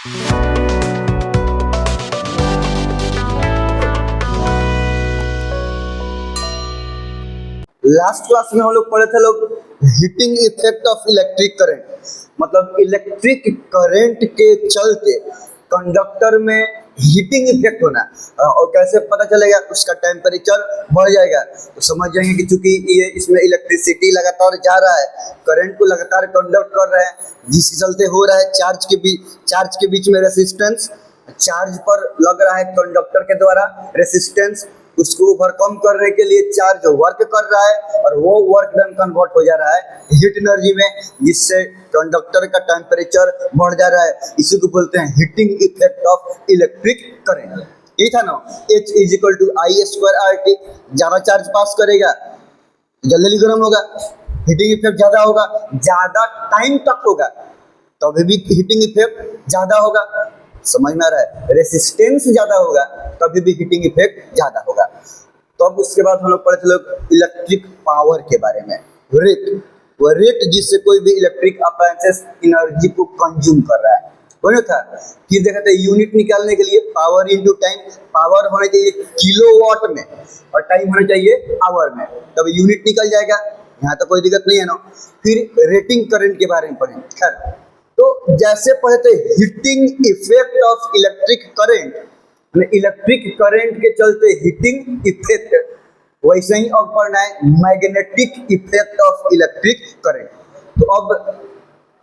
Last class में हम लोग पढ़े थे लोग heating effect of electric current, मतलब इलेक्ट्रिक करंट के चलते कंडक्टर में हीटिंग इफेक्ट होना। और कैसे पता चलेगा, उसका टेम्परेचर बढ़ जाएगा। तो समझ जाएंगे कि चूंकि ये इसमें इलेक्ट्रिसिटी लगातार जा रहा है, करंट को लगातार कंडक्ट कर रहा है, जिसके चलते हो रहा है चार्ज के बीच में रेसिस्टेंस, चार्ज पर लग रहा है कंडक्टर के द्वारा रेसिस्टेंस, उसको ओवरकम करने के लिए चार्ज वर्क कर रहा है और वो वर्क डन कन्वर्ट हो जा रहा है हीट एनर्जी में, जिससे कंडक्टर का टेम्परेचर बढ़ जा रहा है। इसी को बोलते हैं heating effect of electric current. ये था ना, H = I²RT। ज्यादा चार्ज पास करेगा जल्दी गर्म होगा, हीटिंग इफेक्ट ज्यादा होगा, ज्यादा टाइम तक होगा तभी भी हीटिंग इफेक्ट ज्यादा होगा। समझ में आ रहा है? रेसिस्टेंस ज्यादा होगा तभी भी हीटिंग इफेक्ट ज्यादा होगा। तो अब उसके बाद हम लोग पढ़े थे लोग इलेक्ट्रिक पावर के बारे में। रेट, वो रेट जिससे कोई भी इलेक्ट्रिक अप्लायंसेस एनर्जी को कंज्यूम कर रहा है, वो था। फिर देखा था यूनिट निकालने के लिए पावर इनटू टाइम, पावर होना चाहिए किलोवाट में और टाइम होना चाहिए आवर में, तब यूनिट निकल जाएगा। यहाँ तो कोई दिक्कत नहीं है ना। फिर रेटिंग करंट के बारे में पढ़े। खैर, तो जैसे पढ़े थे heating effect of electric current, electric current के चलते हीटिंग इफेक्ट, वैसे ही अब पढ़ना है magnetic effect of electric current. तो अब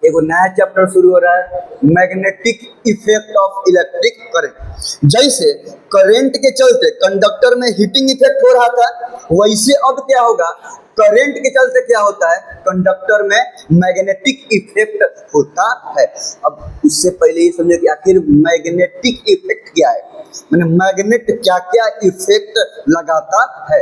एक नया चैप्टर शुरू हो रहा है, magnetic effect of electric current. जैसे करंट के चलते कंडक्टर में हीटिंग इफेक्ट हो रहा था, वैसे अब क्या होगा, करंट के चलते क्या होता है, कंडक्टर में मैग्नेटिक इफेक्ट होता है। अब उससे पहले ये समझो कि आखिर मैग्नेटिक इफेक्ट क्या है, मैंने मैग्नेट क्या क्या इफेक्ट लगाता है,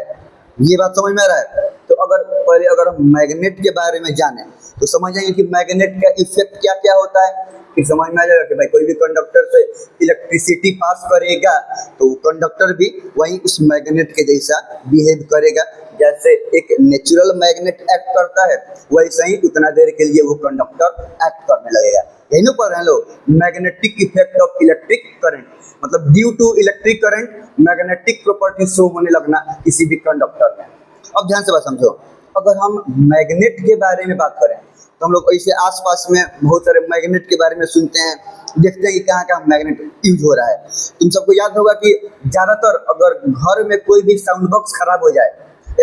ये बात समझ में आ रहा है। तो अगर हम मैग्नेट के बारे में जाने तो समझ जाएंगे कि मैग्नेट का इफेक्ट क्या क्या होता है। फिर समझ में आ जाएगा कि भाई कोई भी कंडक्टर से इलेक्ट्रिसिटी पास करेगा तो कंडक्टर भी वही उस मैग्नेट के जैसा बिहेव करेगा। जैसे एक नेचुरल मैग्नेट एक्ट करता है, वैसे ही उतना देर के लिए वो कंडक्टर एक्ट करने लगेगा। यही ना पढ़ रहे हैं लोग, magnetic effect of electric current, मतलब due to electric current magnetic property show होने लगना किसी भी कंडक्टर में। अब ध्यान से बात समझो, अगर हम मैग्नेट के बारे में बात करें तो हम लोग ऐसे आसपास में बहुत सारे मैग्नेट के बारे में सुनते हैं, देखते हैं कि कहाँ कहाँ मैग्नेट यूज हो रहा है। तुम सबको याद होगा कि ज़्यादातर अगर घर में कोई भी साउंड बॉक्स खराब हो जाए,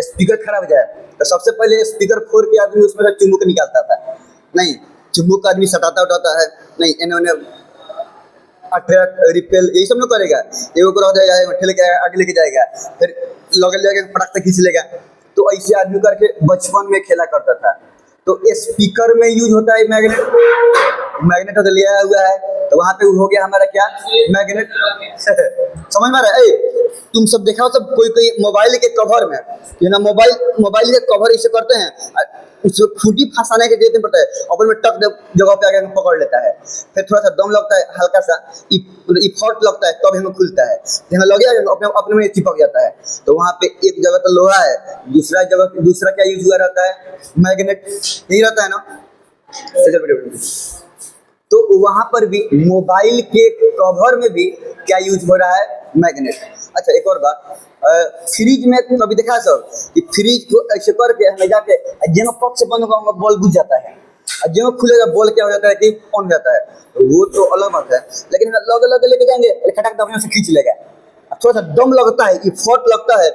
स्पीकर खराब हो जाए, तो सबसे पहले स्पीकर फोड़ के आदमी उसमें से चुम्बक निकालता था। नहीं, चुम्बक आदमी सटाता उठाता है, नहीं इन्होंने अट्रैक्ट रिपेल यही सब लोग करेगा। एगो को रह जाएगा, ठेले के आगे लेके जाएगा, फिर लगे जाएगा पटक से खींच लेगा। तो ऐसे आदमी करके बचपन में खेला करता था। तो स्पीकर में यूज होता है मैग्नेट तो लिया हुआ है, तो वहां पे हो गया हमारा क्या, मैग्नेट। समझ में आ रहा है? तुम सब देखा हो सब, कोई मोबाइल के कवर में, ये ना मोबाइल के कवर ऐसे करते हैं, उसको खूंटी फंसाने के देते पड़ता है, अपन में टक जगह पे आके पकड़ लेता है, फिर थोड़ा सा दम लगता है, हल्का सा इफर्ट लगता है, तब हमें खुलता है, जहाँ लगे अपने में चिपक जाता है। तो वहाँ पे एक जगह तो लोहा है, दूसरा क्या यूज हुआ रहता है, मैग्नेट नहीं रहता है ना। तो वहां पर भी मोबाइल के कवर में भी क्या यूज हो रहा है, मैग्नेट। अच्छा, एक और बात, फ्रिज में कभी देखा सब कि फ्रिज को ऐसे करके हमें जाके जब पक से बंद होगा बॉल बुझ जाता है, और जब खुलेगा बॉल क्या हो जाता है कि ऑन हो जाता है। तो वो तो अलग बात है, लेकिन लगे लेके जाएंगे, खटक दबने से खींच लेगा, थोड़ा सा दम लगता है, इफर्ट लगता है।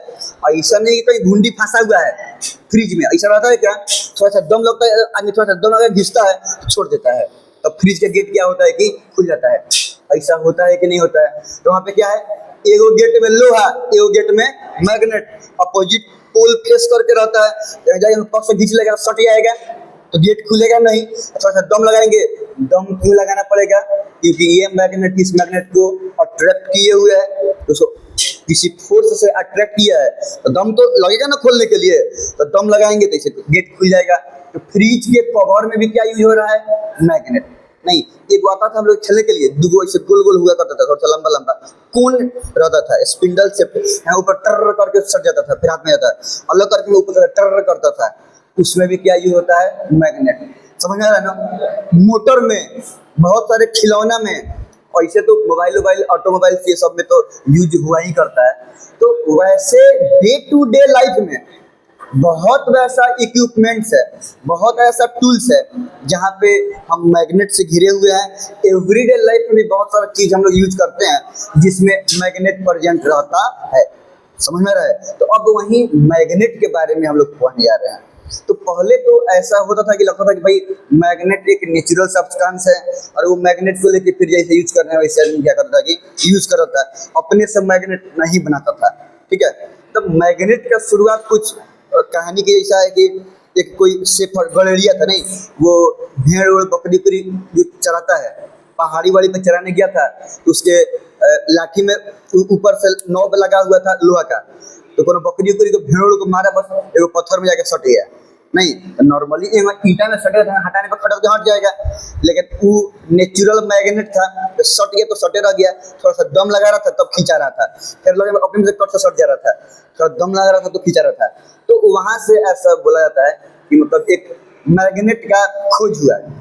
ऐसा नहीं कि कहीं घुंडी फंसा हुआ है फ्रिज में, ऐसा रहता है क्या, थोड़ा सा दम लगता है, आदमी थोड़ा सा दम लगा घिसता है, छोड़ देता है, तब फ्रिज का गेट क्या होता है कि खुल जाता है। ऐसा होता है कि नहीं होता है? तो वहाँ पे क्या है, एगो गेट में लोहा, एगो गेट में मैग्नेट, अपोजिट पोल फेस करके रहता है, जाएगा पक्ष से घींच लेगा, सट जाएगा, तो गेट खुलेगा नहीं। थोड़ा सा दम लगाएंगे, दम क्यों लगाना पड़ेगा, क्योंकि ये मैग्नेट इस मैग्नेट को अट्रैक्ट किए हुए है, तो उसको किसी फोर्स से अट्रैक्ट किया है, तो दम तो लगेगा ना खोलने के लिए, तो दम लगाएंगे तो इसे गेट खुल जाएगा। तो फ्रिज के कवर में भी क्या यूज हो रहा है, मैग्नेट। नहीं, एक आता था हम लोग खेलने के लिए, दुगो ऐसे गोल गोल हुआ करता था, थोड़ा सा लंबा लंबा कोन रहता था, स्पिंडल से यहाँ ऊपर टर करके सट जाता था, फिर हाथ में आता है, अलग करके ऊपर टर करता था, उसमें भी क्या यूज होता है, मैग्नेट। समझ में आ रहा है ना? मोटर में, बहुत सारे खिलौना में ऐसे तो मोबाइल ऑटोमोबाइल ये सब में तो यूज हुआ ही करता है। तो वैसे डे टू डे लाइफ में बहुत वैसा इक्विपमेंट्स है, बहुत ऐसा टूल्स है जहाँ पे हम मैग्नेट से घिरे हुए हैं। एवरीडे लाइफ में भी बहुत सारा चीज हम लोग यूज करते हैं जिसमें मैग्नेट प्रेजेंट रहता है। समझ में रहा है? तो अब वहीं मैग्नेट के बारे में हम लोग पढ़ने जा रहे हैं। तो पहले तो ऐसा होता था कि लगता था कि भाई मैग्नेट एक नेचुरल सब्सटेंस है और वो मैग्नेट को लेके फिर जैसे यूज करने हैं वैसे आदमी क्या करता था कि यूज करता था, अपने से मैग्नेट नहीं बनाता था। ठीक है, तो मैग्नेट का शुरुआत कुछ कहानी की ऐसा है कि एक कोई शेफर गड़ेरिया था, नहीं वो भेड़ और बकरी उकरी जो चराता है, पहाड़ी वाड़ी में चराने गया था, तो उसके लाठी में ऊपर से नॉब लगा हुआ था लोहा का, तो कोनो बकरी उकरी को भेड़ को मारा, बस एगो पत्थर में जाके सट गया। नहीं नॉर्मली ईंटा में सटे था, हटाने पर खटक हट जाएगा, लेकिन वो नेचुरल मैग्नेट था, तो सट गया तो सटे रह गया। थोड़ा सा दम लगा रहा था तब खींचा रहा था, फिर लगे अपने से कट से सट जा रहा था, थोड़ा दम लगा रहा था तो खींचा रहा था। तो वहां से ऐसा बोला जाता है कि मतलब एक मैग्नेट का खोज हुआ है।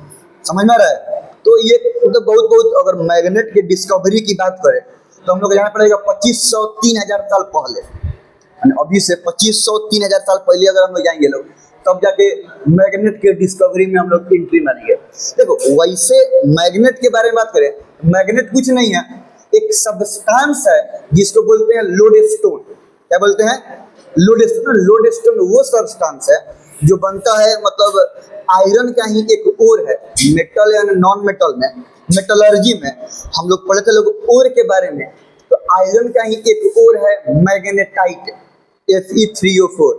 समझ में आ रहा है? तो ये मतलब बहुत अगर मैग्नेट की डिस्कवरी की बात करें तो हम लोग जाना पड़ेगा 2500-3000 साल पहले। अभी से 2500-3000 साल पहले अगर हम लोग जाएंगे लोग, तब जाके मैग्नेट के डिस्कवरी में हम लोग एंट्री मारेंगे। देखो वैसे मैग्नेट के बारे में बात करें, मैग्नेट कुछ नहीं है, एक सब्सटेंस है जिसको बोलते हैं लोडस्टोन। क्या बोलते हैं? लोडस्टोन। लोडस्टोन वो सब्सटेंस है जो बनता है मतलब आयरन का ही एक ओर है। मेटल या नॉन मेटल में, मेटलर्जी में हम लोग पढ़े थे लोग ओर के बारे में, तो आयरन का ही एक ओर है मैग्नेटाइट, Fe3O4।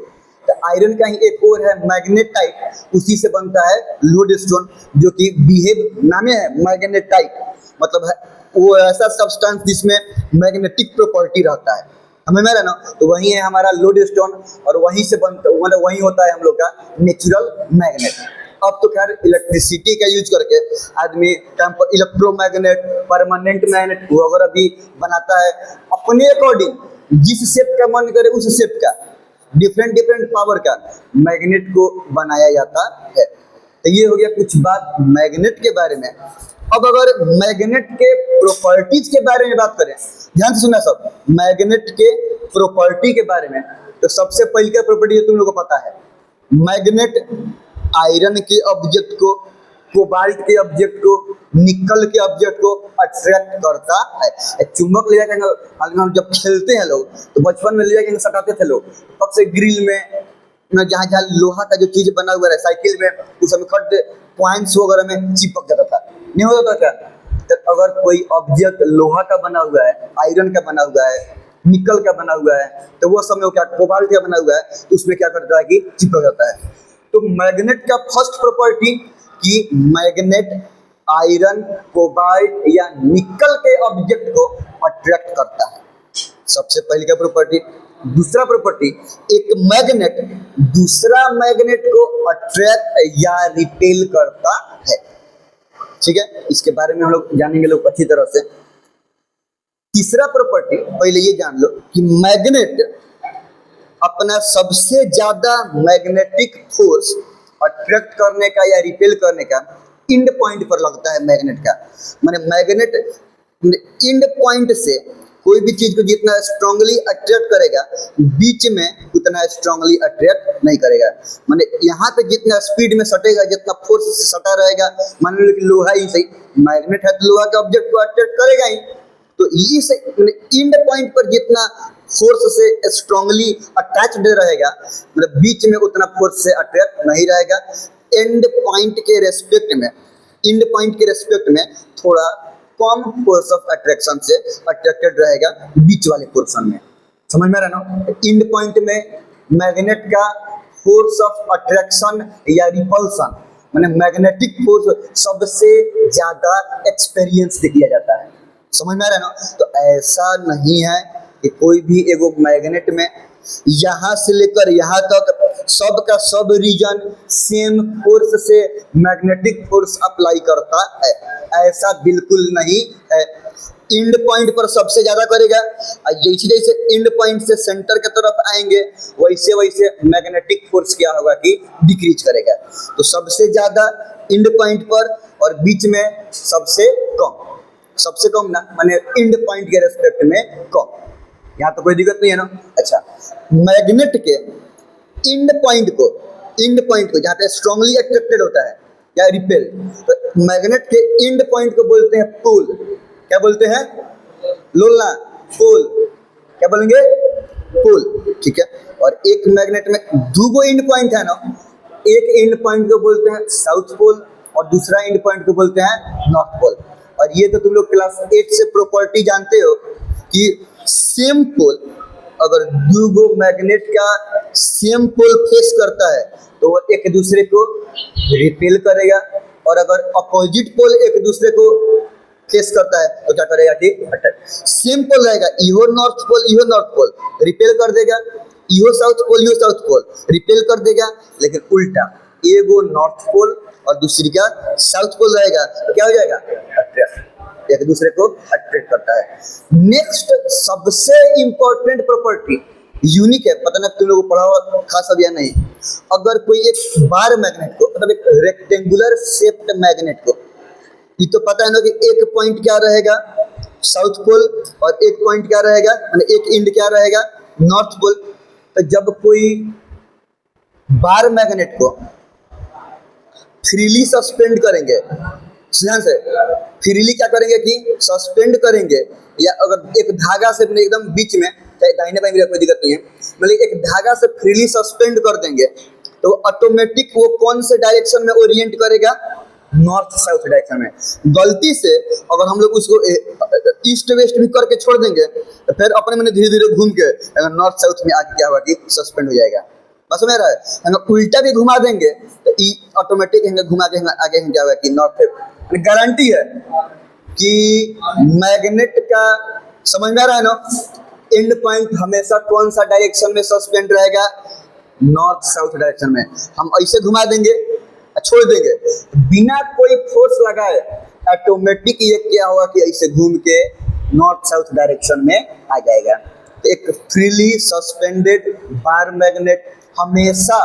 तो आयरन का ही एक और है मैग्नेटाइट, उसी से बनता है लोडस्टोन, जो कि बिहेव नामे है मैग्नेटाइट, मतलब है वो ऐसा सब्सटेंस जिसमें मैग्नेटिक प्रॉपर्टी रहता है। हमें मेरा ना, तो वही है हमारा लोडस्टोन, और वहीं से बनता मतलब वही होता है हम लोग का नेचुरल मैग्नेट। अब तो खैर इलेक्ट्रिसिटी का यूज करके आदमी इलेक्ट्रोमैग्नेट, परमानेंट मैग्नेट वगैरह भी बनाता है अपने अकॉर्डिंग, जिस शेप का मन करे उस शेप का, डिफरेंट पावर का मैग्नेट को बनाया जाता है। तो ये हो गया कुछ बात मैग्नेट के बारे में। अब अगर मैग्नेट के प्रॉपर्टीज के बारे में बात करें, ध्यान से सुनना सब, मैग्नेट के प्रॉपर्टी के बारे में, तो सबसे पहले का प्रॉपर्टी तुम लोगों को पता है, मैग्नेट आयरन के ऑब्जेक्ट को, कोबाल्ट के ऑब्जेक्ट को, निकल के ऑब्जेक्ट को अट्रैक्ट करता है। चुंबक ले जाके हम जब खेलते हैं लोग, तो बचपन में ले जाके सटाते थे लोग, पक से ग्रिल में जहाँ जहाँ लोहा का जो चीज बना हुआ है साइकिल में, उस समय खट पॉइंट्स वगैरह में चिपक जाता था, नहीं होता था क्या? तो अगर कोई ऑब्जेक्ट लोहा का बना हुआ है, आयरन का बना हुआ है, निकल का बना हुआ है, तो वो समय क्या कोबाल्ट का बना हुआ है, तो उसमें क्या करता है कि चिपक जाता है। तो मैग्नेट का फर्स्ट प्रॉपर्टी कि मैग्नेट आयरन, कोबाल्ट या निकल के ऑब्जेक्ट को अट्रैक्ट करता है, सबसे पहले का प्रॉपर्टी। दूसरा प्रॉपर्टी, एक मैग्नेट दूसरा मैग्नेट को अट्रैक्ट या रिपेल करता है। ठीक है, इसके बारे में हम लोग जानेंगे लोग अच्छी तरह से। तीसरा प्रॉपर्टी पहले ये जान लो कि मैग्नेट अपना सबसे ज्यादा मैग्नेटिक फोर्स अट्रैक्ट करने का या रिपेल करने का इंड पॉइंट पर लगता है मैग्नेट का। माने मैग्नेट इंड पॉइंट से कोई भी चीज को जितना स्ट्रांगली अट्रैक्ट करेगा, बीच में उतना स्ट्रांगली अट्रैक्ट नहीं करेगा। माने यहाँ पे जितना स्पीड में सटेगा, जितना फोर्स से सटा रहेगा, मान लो कि लोहा ही सही, मैग्नेट है तो लोहा के ऑब्जेक्ट को अट्रैक्ट करेगा ही, तो इस इंड पॉइंट पर जितना फोर्स से स्ट्रांगली अटैच्ड रहेगा, मतलब बीच में उतना फोर्स से अट्रैक्ट नहीं रहेगा। एंड पॉइंट के रेस्पेक्ट में, इंड पॉइंट के रेस्पेक्ट में थोड़ा कम फोर्स ऑफ अट्रैक्शन से अट्रैक्टेड रहेगा बीच वाले पोर्शन में। समझ में आ रहा ना? इंड पॉइंट में मैग्नेट का फोर्स ऑफ अट्रैक्शन या रिपल्सन, माने मैग्नेटिक फोर्स सबसे ज्यादा एक्सपीरियंस किया जाता है। समझ में आ रहा है ना? तो ऐसा नहीं है कि कोई भी एगो मैग्नेट में यहाँ से लेकर यहाँ तक सब का सब रीजन सेम फोर्स से मैग्नेटिक फोर्स अप्लाई करता है, ऐसा बिल्कुल नहीं है। इंड पॉइंट पर सबसे ज्यादा करेगा, जैसे जैसे इंड पॉइंट से सेंटर की तरफ आएंगे वैसे वैसे मैग्नेटिक फोर्स क्या होगा कि डिक्रीज करेगा। तो सबसे ज्यादा इंड पॉइंट पर और बीच में सबसे कम। सबसे कम ना, माने इंड पॉइंट के रेस्पेक्ट में कम। यहाँ तो कोई दिक्कत नहीं है ना। अच्छा, मैग्नेट के इंड पॉइंट को जहाँ पे स्ट्रांगली अट्रैक्टेड होता है या रिपेल, तो मैग्नेट के इंड पॉइंट को बोलते हैं पोल। क्या बोलते हैं? लोलना पोल। क्या बोलेंगे? पोल। ठीक है। और एक मैग्नेट में दो इंड पॉइंट है ना, एक इंड पॉइंट को बोलते हैं साउथ पोल और दूसरा इंड पॉइंट को बोलते हैं नॉर्थ पोल। और ये तो तुम लोग क्लास 8 से प्रॉपर्टी जानते हो कि सेम पोल, अगर दो मैग्नेट का सेम पोल फेस करता है तो वो एक दूसरे को रिपेल करेगा, और अगर अपोजिट पोल एक दूसरे को फेस करता है तो क्या करेगा? ठीक, अटैक। सेम पोल रहेगा, इहो नॉर्थ पोल रिपेल कर देगा, इहो साउथ पोल रिपेल कर देगा, लेकिन उल्टा एगो नॉर्थ पोल और दूसरी का साउथ पोल रहेगा तो क्या हो जाएगा? अट्रैक्ट, एक दूसरे को अट्रैक्ट करता है। नेक्स्ट सबसे इंपॉर्टेंट प्रॉपर्टी यूनिक है, पता नहीं तुम लोगों को पढ़ा हुआ खास अब या नहीं। अगर कोई एक बार मैग्नेट को, मतलब एक रेक्टेंगुलर शेप्ड मैग्नेट को, ये तो पता है ना कि एक पॉइंट क्या रहेगा? साउथ पोल, और एक पॉइंट क्या रहेगा, मतलब एक इंड क्या रहेगा? North pole. तो जब कोई बार मैग्नेट को फ्रीली सस्पेंड करेंगे, ध्यान से, फ्रीली क्या करेंगे कि सस्पेंड करेंगे, या अगर एक धागा से एकदम बीच में, चाहे दाहिने बाएं कोई दिक्कत नहीं है, मतलब एक धागा से फ्रीली सस्पेंड कर देंगे तो ऑटोमेटिक वो कौन से डायरेक्शन में ओरिएंट करेगा? नॉर्थ साउथ डायरेक्शन में। गलती से अगर हम लोग उसको ईस्ट वेस्ट भी करके छोड़ देंगे तो फिर अपने मन धीरे धीरे घूम के अगर नॉर्थ साउथ में आके क्या होगा कि सस्पेंड हो जाएगा। बस समझ रहा है? अगर उल्टा भी घुमा देंगे तो ऑटोमेटिक घुमा के आगे क्या होगा कि नॉर्थ। गारंटी है कि मैग्नेट का, समझ में आ रहा है ना, एंड पॉइंट हमेशा कौन सा डायरेक्शन में सस्पेंड रहेगा? नॉर्थ साउथ डायरेक्शन में। हम ऐसे घुमा देंगे, छोड़ देंगे, बिना कोई फोर्स लगाए ऑटोमेटिक ये क्या होगा कि ऐसे घूम के नॉर्थ साउथ डायरेक्शन में आ जाएगा। तो एक फ्रीली सस्पेंडेड बार मैग्नेट हमेशा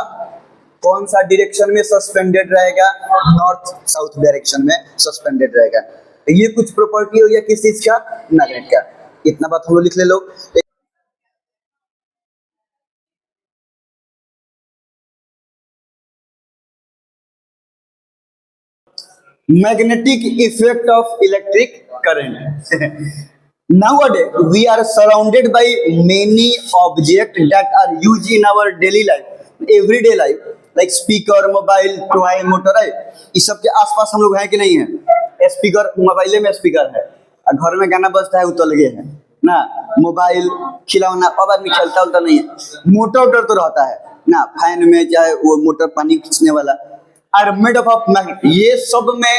कौन सा डायरेक्शन में सस्पेंडेड रहेगा? नॉर्थ साउथ डायरेक्शन में सस्पेंडेड रहेगा। तो ये कुछ प्रॉपर्टी हो गया किस चीज का? मैग्नेट का। इतना बात हम लोग लिख ले लोग। Magnetic effect of electric current. Nowadays, we are surrounded by many objects that are used in our daily life, everyday life, like speaker, mobile, toy, motor. इस सब के आसपास हम लोग हैं कि नहीं है? स्पीकर, मोबाइल में स्पीकर है, घर में गाना बजता है वो तो लगे है ना, मोबाइल, खिलौना, अब आदमी खेलता उलता नहीं है। मोटर तो रहता है ना, फैन में चाहे वो मोटर पानी खींचने वाला, आर मेड ऑफ मैग्नेट। ये सब में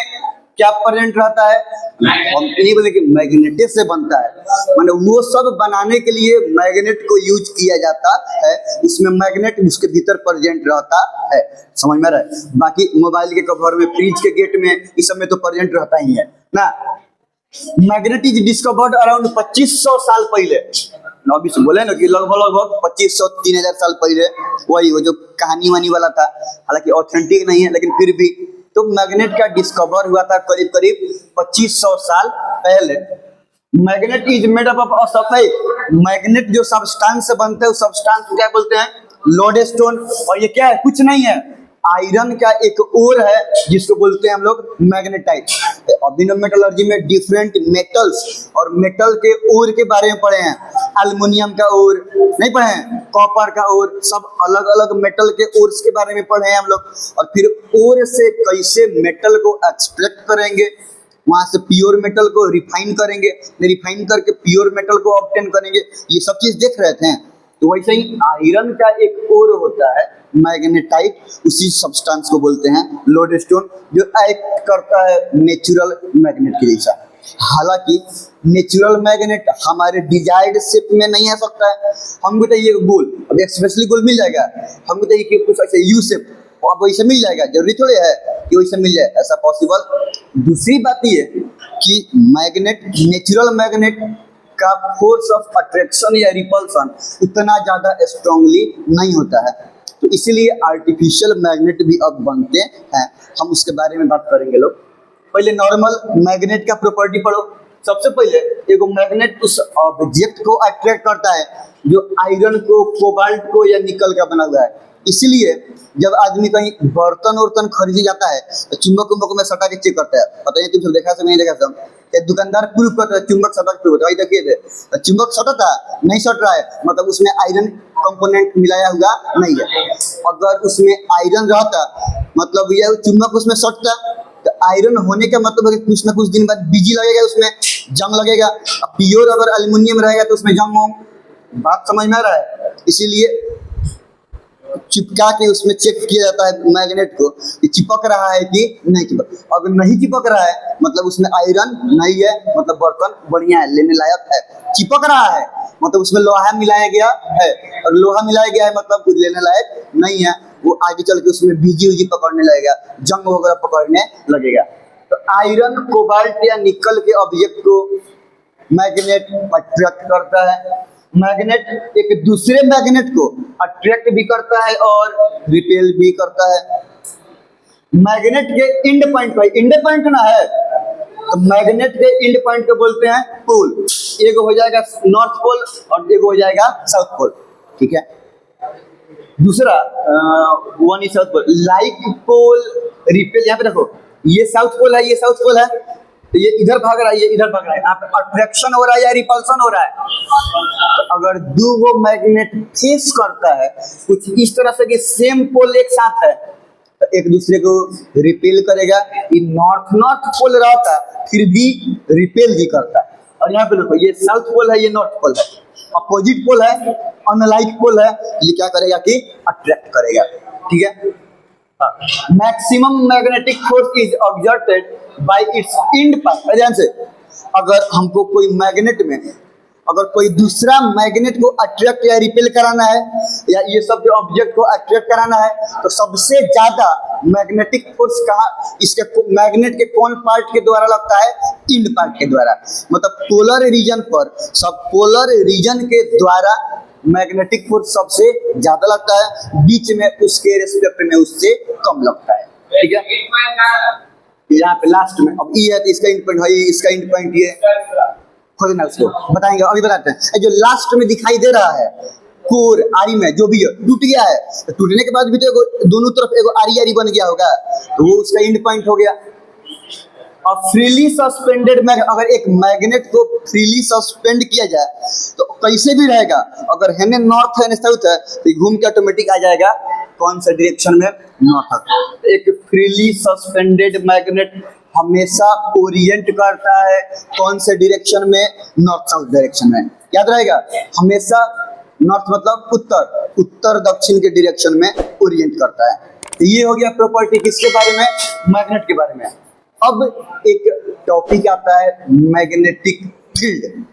क्या प्रेजेंट रहता है? हम नहीं बोले कि मैग्नेट से बनता है, माने वो सब बनाने के लिए मैग्नेट को यूज किया जाता है, उसमें मैग्नेट उसके भीतर प्रेजेंट रहता है। समझ में रहा है? बाकी मोबाइल के कवर में, फ्रिज के गेट में, इस सब में तो प्रेजेंट रहता ही है ना। मैग्नेट इज डिस्कवर्ड अराउंड 2500 साल पहले। अभी से बोले ना कि लगभग 2500-3000 साल पहले, वही वो जो कहानी वानी वाला था, हालांकि ऑथेंटिक नहीं है लेकिन फिर भी, तो मैग्नेट का डिस्कवर हुआ था करीब 2500 साल पहले। Magnet is made up of sulphide. Magnet जो सब्सटेंस से बनते हैं उस सब्सटेंस को क्या बोलते हैं? लोडेस्टोन। और ये क्या है? कुछ नहीं है, आयरन का एक ओर है जिसको बोलते हैं हम लोग मैग्नेटाइट। अभी मेटलर्जी में डिफरेंट मेटल्स और मेटल के ओर के बारे में पढ़े हैं। एल्युमिनियम का ओर नहीं पढ़े हैं, कॉपर का ओर, सब अलग अलग मेटल के ओर्स के बारे में पढ़े हैं हम लोग। और फिर ओर से कैसे मेटल को एक्सट्रैक्ट करेंगे, वहां से प्योर मेटल को रिफाइन करेंगे, रिफाइन करके प्योर मेटल को ऑब्टेन करेंगे, ये सब चीज देख रहे थे। तो वैसे ही आयरन का एक ओर होता है मैग्नेटाइट, उसी सब्सटेंस को बोलते हैं लोडेस्टोन, जो एक्ट करता है नेचुरल मैग्नेट के जैसा। हालांकि नेचुरल मैग्नेट हमारे डिजायर्ड शेप में नहीं आ सकता है। हमको चाहिए गोल, अब स्पेशली गोल मिल जाएगा, हमको चाहिए कि कुछ ऐसे यू शेप, अब वैसे मिल जाएगा, जरूरी थोड़े है कि वैसे मिल जाए, ऐसा पॉसिबल। दूसरी बात ये कि मैग्नेट, नेचुरल मैग्नेट का फोर्स ऑफ अट्रैक्शन या रिपल्सन उतना ज्यादा स्ट्रांगली नहीं होता है, तो इसीलिए आर्टिफिशियल मैग्नेट भी अब बनते हैं। हम उसके बारे में बात करेंगे लोग। पहले नॉर्मल मैग्नेट का प्रॉपर्टी पढ़ो, सबसे पहले एगो मैग्नेट उस ऑब्जेक्ट को अट्रैक्ट करता है जो आयरन को, कोबाल्ट को या निकल का बना हुआ है। इसलिए जब आदमी कहीं बर्तन वर्तन खरीदे जाता है तो चुंबक उम्बक में सटा के चेक करता है। पता नहीं तुम सब देखा सब नहीं देखा सब, कि दुकानदार प्रूफ करता है चुंबक सटा के प्रूफ, देखिए थे चुंबक सटा नहीं सट रहा है, मतलब उसमें आयरन कंपोनेंट मिलाया हुआ नहीं है। अगर उसमें आयरन रहता मतलब यह चुंबक उसमें सटता, तो आयरन होने का मतलब है कि कुछ ना कुछ दिन बाद बिजी लगेगा, उसमें जंग लगेगा। प्योर अगर एल्युमिनियम रहेगा तो उसमें जंग हो, बात समझ में आ रहा है। इसीलिए चिपका के उसमें चेक किया जाता है मैग्नेट को कि चिपक रहा है कि नहीं चिपक। अगर नहीं चिपक रहा है मतलब उसमें आयरन नहीं है, मतलब बर्तन बढ़िया है, लेने लायक है। चिपक रहा है मतलब उसमें लोहा मिलाया गया है, और लोहा मिलाया गया है मतलब कुछ लेने लायक नहीं है, वो आगे चल के उसमें बीजी पकड़ने लगेगा, जंग वगैरह पकड़ने लगेगा। तो आयरन, कोबाल्ट या निकल के ऑब्जेक्ट को मैग्नेट अट्रैक्ट करता है। मैग्नेट एक दूसरे मैग्नेट को अट्रैक्ट भी करता है और रिपेल भी करता है। मैग्नेट के एंड पॉइंट पर, एंड पॉइंट ना है तो मैग्नेट के एंड पॉइंट को बोलते हैं पोल। एक हो जाएगा नॉर्थ पोल और एक हो जाएगा साउथ पोल, ठीक है। दूसरा one is south pole, like pole repel. यहाँ पे देखो ये साउथ पोल है, ये साउथ पोल है, तो ये इधर भाग रहा है, ये इधर भाग रहा है, आप अट्रैक्शन हो रहा है या रिपल्सन हो रहा है। तो अगर दो वो मैग्नेट फेस करता है कुछ इस तरह से कि सेम पोल एक साथ है, तो एक दूसरे को रिपेल करेगा। ये नॉर्थ नॉर्थ पोल रहता है फिर भी रिपेल भी करता है। और यहाँ पे देखो ये साउथ पोल है, ये नॉर्थ पोल है, अपोजिट पोल है, अनलाइक पोल है, ये क्या करेगा कि अट्रैक्ट करेगा, ठीक है। Maximum magnetic force is exerted by it's and point. ध्यान से, अगर हमको कोई मैग्नेट में अगर कोई दूसरा मैग्नेट को अट्रैक्ट या रिपेल कराना है या ये सब जो ऑब्जेक्ट को अट्रैक्ट कराना है, तो सबसे ज्यादा मैग्नेटिक फोर्स कहाँ, इसके मैग्नेट के कौन पार्ट के द्वारा लगता है? एंड पार्ट के द्वारा। मतलब पोलर रीजन पर, सब पोलर रीजन के द्वारा मैग्नेटिक फोर्स सबसे ज्यादा लगता है, बीच में उसके रेस्पेक्ट में उससे कम लगता है, ठीक है। यहाँ पे लास्ट में अब ये है तो इसका एंड पॉइंट है, इसका एंड पॉइंट ये खोजना, उसको बताएंगे, अभी बताते हैं। जो लास्ट में दिखाई दे रहा है कोर आरी में जो भी टूट गया है, तो टूटने के बाद भी तो दोनों तरफ एगो आरी आरी बन गया होगा, तो वो उसका एंड पॉइंट हो गया। और फ्रीली सस्पेंडेड अगर एक मैग्नेट को फ्रीली सस्पेंड किया जाए तो कैसे भी रहेगा, अगर है नॉर्थ है साउथ है तो घूम के ऑटोमेटिक आ जाएगा कौन सा डायरेक्शन में, नॉर्थ। एक फ्रीली सस्पेंडेड मैग्नेट हमेशा ओरिएंट करता है कौन से डायरेक्शन में, नॉर्थ साउथ डायरेक्शन में। याद रहेगा, हमेशा नॉर्थ मतलब उत्तर, उत्तर दक्षिण के डायरेक्शन में ओरिएंट करता है। तो ये हो गया प्रॉपर्टी किसके बारे में, मैग्नेट के बारे में। अब एक टॉपिक आता है मैग्नेटिक फील्ड।